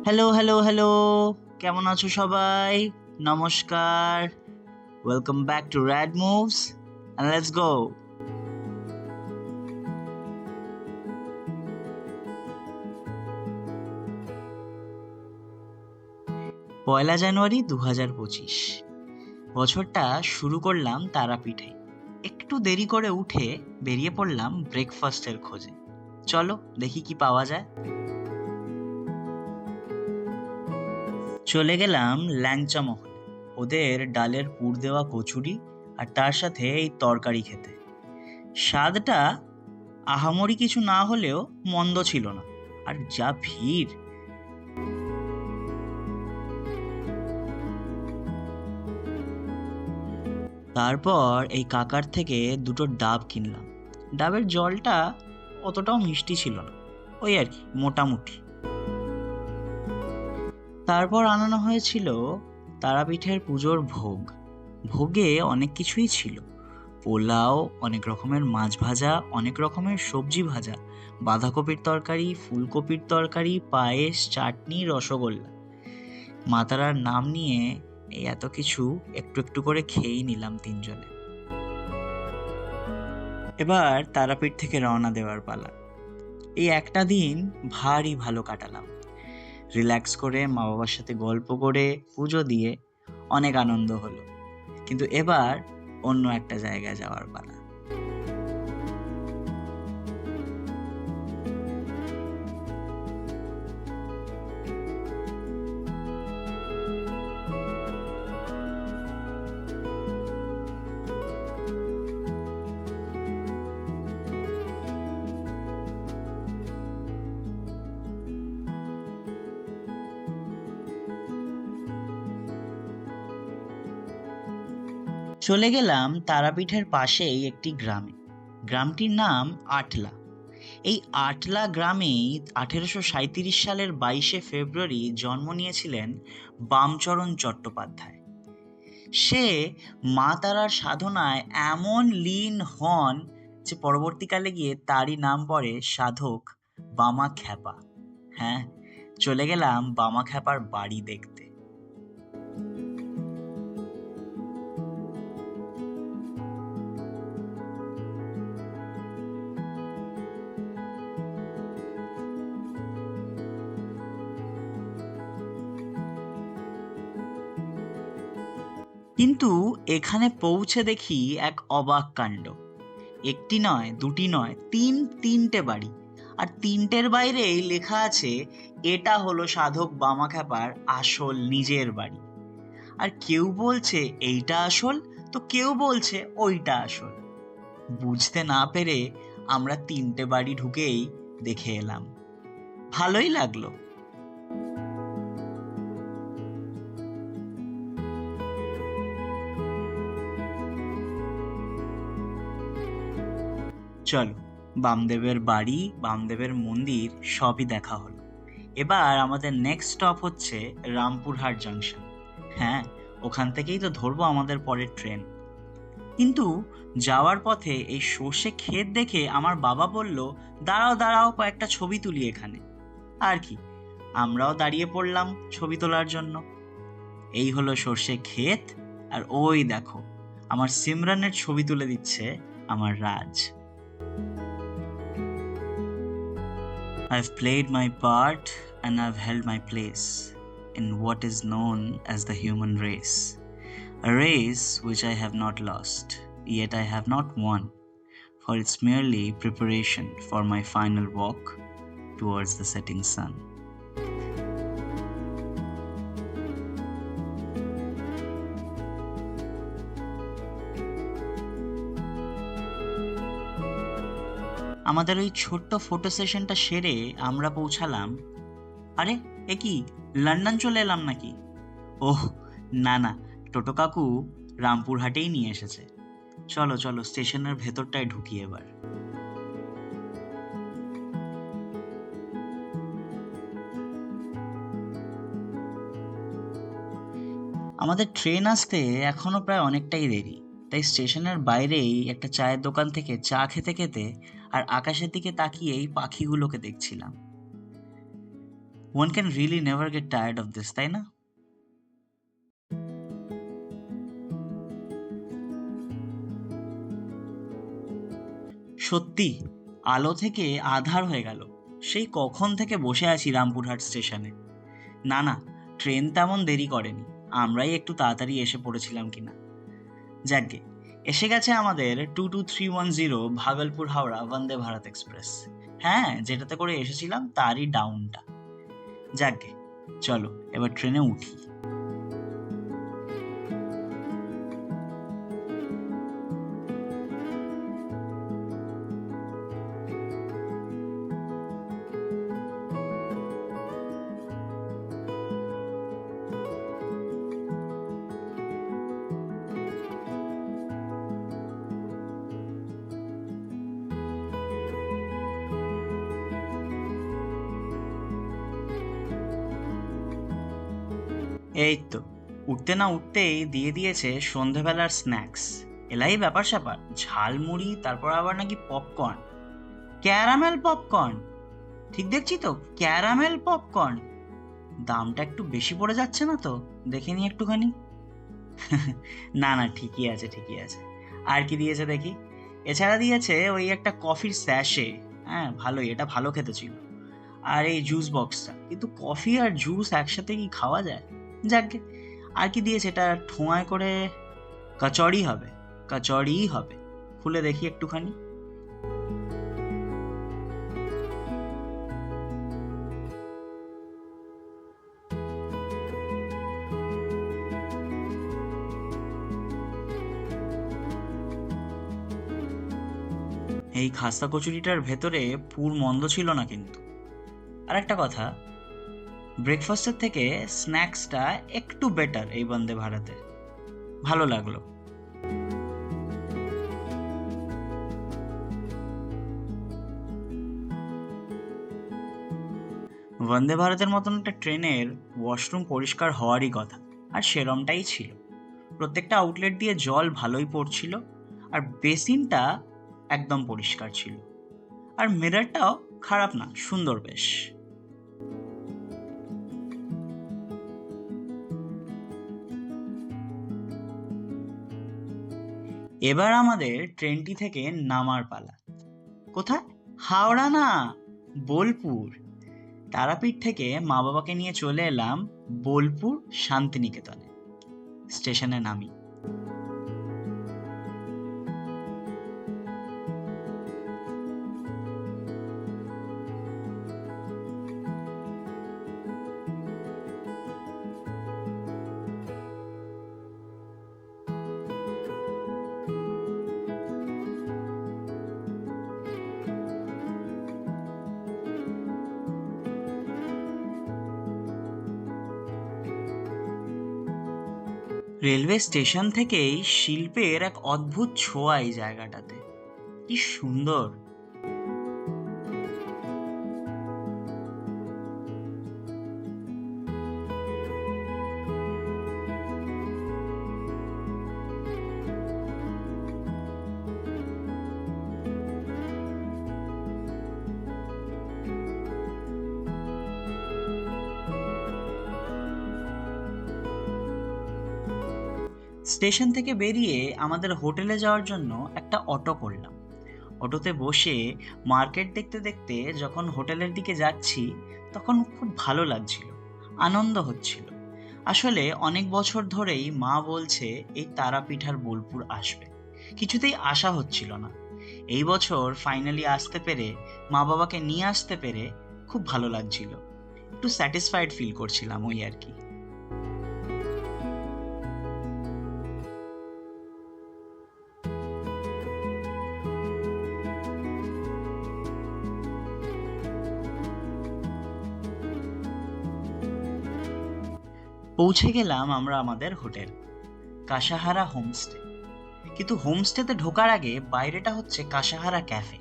Hello, hello, hello! কেমন আছো সবাই? নমস্কার। Welcome back to Rad Moves and let's go. পয়লা জানুয়ারি ২০২৫। বছরটা শুরু করলাম তারাপীঠে। একটু দেরি করে উঠে বেরিয়ে পড়লাম ব্রেকফাস্টের খোঁজে। চলো দেখি কি পাওয়া যায়। চলে গেলাম ল্যাংচা মহলে। ওদের ডালের পুর দেওয়া কচুরি আর তার সাথে এই তরকারি খেতে। স্বাদটা আহামরি কিছু না হলেও মন্দ ছিল না। আর যা ভিড়! তারপর এই কাকার থেকে দুটো ডাব কিনলাম। ডাবের জলটা অতটাও মিষ্টি ছিল না, ওই আর কি মোটামুটি। তারপর আনানো হয়েছিল তারাপীঠের পুজোর ভোগ। ভোগে অনেক কিছুই ছিল: পোলাও, অনেক রকমের মাছ ভাজা, অনেক রকমের সবজি ভাজা, বাঁধাকপির তরকারি, ফুলকপির তরকারি, পায়েস, চাটনি, রসগোল্লা। মা তারার নাম নিয়ে এই এত কিছু একটু একটু করে খেয়েই নিলাম তিনজনে। এবার তারাপীঠ থেকে রওনা দেওয়ার পালা। এই একটা দিন ভারী ভালো কাটালাম। রিল্যাক্স করে, মা বাবার সাথে গল্প করে, পুজো দিয়ে অনেক আনন্দ হলো। কিন্তু এবার অন্য একটা জায়গায় যাওয়ার পালা। চলে গেলাম তারাপীঠের পাশেই একটি গ্রামে। গ্রামটির নাম আটলা। এই আটলা গ্রামেই 1837 সালের 22শে ফেব্রুয়ারি জন্ম নিয়েছিলেন বামচরণ চট্টোপাধ্যায়। সে মা তারার সাধনায় এমন লীন হন যে পরবর্তীকালে গিয়ে তারই নাম পড়ে সাধক বামা খ্যাপা। হ্যাঁ, চলে গেলাম বামা খ্যাপার বাড়ি দেখতে। কিন্তু এখানে পৌঁছে দেখি এক অবাক কাণ্ড। একটি নয়, দুটি নয়, তিনটে বাড়ি। আর তিনটের বাইরেই লেখা আছে এটা হলো সাধক বামাখ্যাপার আসল নিজের বাড়ি। আর কেউ বলছে এইটা আসল, তো কেউ বলছে ওইটা আসল। বুঝতে না পেরে আমরা তিনটে বাড়ি ঢুকেই দেখে এলাম। ভালোই লাগলো। চলো, বামদেবের বাড়ি, বামদেবের মন্দির সবই দেখা হলো। এবার আমাদের নেক্সট স্টপ হচ্ছে রামপুরহাট জাংশন। হ্যাঁ, ওখান থেকেই তো ধরবো আমাদের পরের ট্রেন। কিন্তু যাওয়ার পথে এই সর্ষে ক্ষেত দেখে আমার বাবা বলল, দাঁড়াও দাঁড়াও, কয়েকটা ছবি তুলি এখানে। আর কি, আমরাও দাঁড়িয়ে পড়লাম ছবি তোলার জন্য। এই হলো সর্ষে ক্ষেত, আর ওই দেখো আমার সিমরানের ছবি তুলে দিচ্ছে আমার রাজ। I've played my part and I've held my place in what is known as the human race. A race which I have not lost, yet I have not won, for it's merely preparation for my final walk towards the setting sun. আমাদের ওই ছোট্ট photo সেশনটা সেরে আমরা পৌঁছালাম। আরে, এ কি, London চলে এলাম নাকি? ওহ না না, টোটো কাকু রামপুরহাটেই নিয়ে এসেছে। চলো চলো, স্টেশনের ভেতরটায় ঢুকি এবার। আমাদের ট্রেন আসতে এখনো প্রায় অনেকটাই দেরি, তাই স্টেশনের বাইরেই একটা চায়ের দোকান থেকে চা খেতে খেতে আর আকাশের দিকে তাকিয়েই পাখিগুলোকে দেখছিলাম। One can really never gate tired of this, তাই না? সত্যি আলো থেকে আঁধার হয়ে গেল। সেই কখন থেকে বসে আছি রামপুরহাট স্টেশনে। না না, ট্রেন তেমন দেরি করেনি, আমরাই একটু তাড়াতাড়ি এসে পড়েছিলাম কিনা। যাকগে, এসে গেছে আমাদের 22310 ভাগলপুর হাওড়া বন্দে ভারত এক্সপ্রেস। হ্যাঁ, যেটাতে করে এসেছিলাম তারই ডাউনটা। যাকগে, চলো এবার ট্রেনে উঠি। এই তো, উঠতে না উঠতেই দিয়ে দিয়েছে সন্ধেবেলার স্ন্যাক্স। এলাই ব্যাপার স্যাপার, ঝালমুড়ি, তারপর আবার নাকি পপকর্ন, ক্যারামেল পপকর্ন। ঠিক দেখছি তো, ক্যারামেল পপকর্ন। দামটা একটু বেশি পড়ে যাচ্ছে না তো? দেখে নি একটুখানি। না না, ঠিকই আছে ঠিকই আছে। আর কি দিয়েছে দেখি? এছাড়া দিয়েছে ওই একটা কফির স্যাশে। হ্যাঁ ভালোই, এটা ভালো খেতে ছিল। আর এই জুস বক্সটা, কিন্তু কফি আর জুস একসাথে কি খাওয়া যায়? যাকে, আর কি দিয়েছে? এটা ঠোঁয়ায় করে কচড়ি হবে, কচড়িই হবে। খুলে দেখি একটুখানি। এই খাস্তা কচুরিটার ভেতরে পুর মন্দ ছিল না কিন্তু। আর একটা কথা, ব্রেকফাস্টের থেকে স্ন্যাক্সটা একটু বেটার এই বন্দে ভারতে। ভালো লাগলো। বন্দে ভারতের মতন একটা ট্রেনের ওয়াশরুম পরিষ্কার হওয়ারই কথা, আর সেরমটাই ছিল। প্রত্যেকটা আউটলেট দিয়ে জল ভালোই পড়ছিল, আর বেসিনটা একদম পরিষ্কার ছিল। আর মিররটাও খারাপ না, সুন্দর বেশ। এবার আমাদের ট্রেনটি থেকে নামার পালা। কোথায়? হাওড়া না, বোলপুর। তারাপীঠ থেকে মা বাবাকে নিয়ে চলে এলাম বোলপুর শান্তিনিকেতনে। স্টেশনে নামি। রেলওয়ে স্টেশন থেকেই শিল্পের এক অদ্ভুত ছোঁয়া এই জায়গাটাতে। কি সুন্দর! স্টেশন থেকে বেরিয়ে আমাদের হোটেলে যাওয়ার জন্য একটা অটো করলাম। অটোতে বসে মার্কেট দেখতে দেখতে যখন হোটেলের দিকে যাচ্ছি, তখন খুব ভালো লাগছিল, আনন্দ হচ্ছিল। আসলে অনেক বছর ধরেই মা বলছে এই তারাপীঠ আর বোলপুর আসবে, কিছুতেই আসা হচ্ছিল না। এই বছর ফাইনালি আসতে পেরে, মা বাবাকে নিয়ে আসতে পেরে খুব ভালো লাগছিল। একটু স্যাটিসফাইড ফিল করছিলাম, ওই আর কি। পৌঁছে গেলাম আমরা আমাদের হোটেল, কাসাহারা হোমস্টে। কিন্তু হোমস্টেতে ঢোকার আগে বাইরেটা হচ্ছে কাসাহারা ক্যাফে।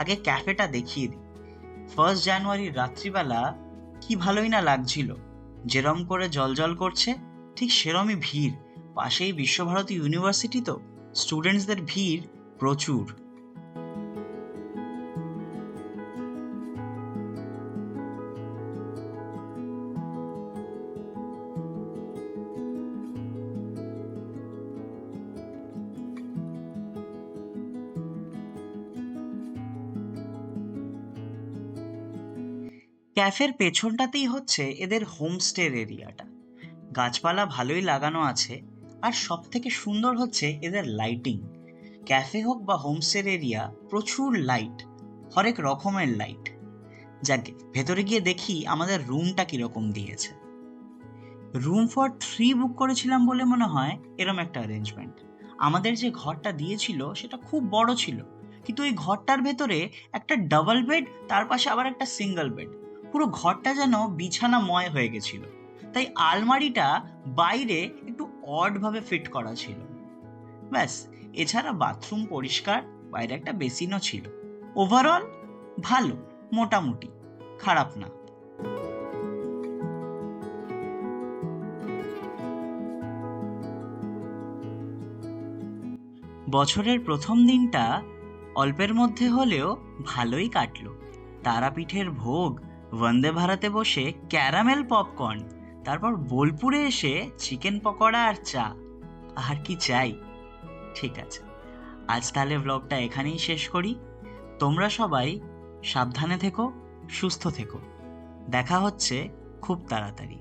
আগে ক্যাফেটা দেখিয়ে দিই। 1 জানুয়ারির রাত্রিবেলা কি ভালোই না লাগছিল। যেরম করে জলজল করছে, ঠিক সেরমই ভিড়। পাশেই বিশ্বভারতী ইউনিভার্সিটি, তো স্টুডেন্টসদের ভিড় প্রচুর। ক্যাফের পেছনটাতেই হচ্ছে এদের হোমস্টের এরিয়াটা। গাছপালা ভালোই লাগানো আছে, আর সব থেকে সুন্দর হচ্ছে এদের লাইটিং। ক্যাফে হোক বা হোমস্টের এরিয়া, প্রচুর লাইট, হরেক রকমের লাইট। যাকে ভেতরে গিয়ে দেখি আমাদের রুমটা কিরকম দিয়েছে। রুম ফর 3 বুক করেছিলাম বলে মনে হয় এরম একটা অ্যারেঞ্জমেন্ট। আমাদের যে ঘরটা দিয়েছিল সেটা খুব বড় ছিল, কিন্তু ওই ঘরটার ভেতরে একটা ডাবল বেড, তার পাশে আবার একটা সিঙ্গেল বেড। পুরো ঘরটা যেন বিছানাময় হয়ে গেছিল। তাই আলমারিটা বাইরে একটু অড ভাবে ফিট করা ছিল। ব্যাস, এছাড়া বাথরুম পরিষ্কার, বাইরে একটা বেসিনও ছিল। ওভারঅল ভালো, মোটামুটি, খারাপ না। বছরের প্রথম দিনটা অল্পের মধ্যে হলেও ভালোই কাটলো। তারাপীঠের ভোগ, বন্দে ভারতে বসে ক্যারামেল পপকর্ন, তারপর বোলপুরে এসে চিকেন পকোড়া আর চা। আর কি চাই? ঠিক আছে, আজ তাহলে ব্লগটা এখানেই শেষ করি। তোমরা সবাই সাবধানে থেকো, সুস্থ থেকো। দেখা হচ্ছে খুব তাড়াতাড়ি।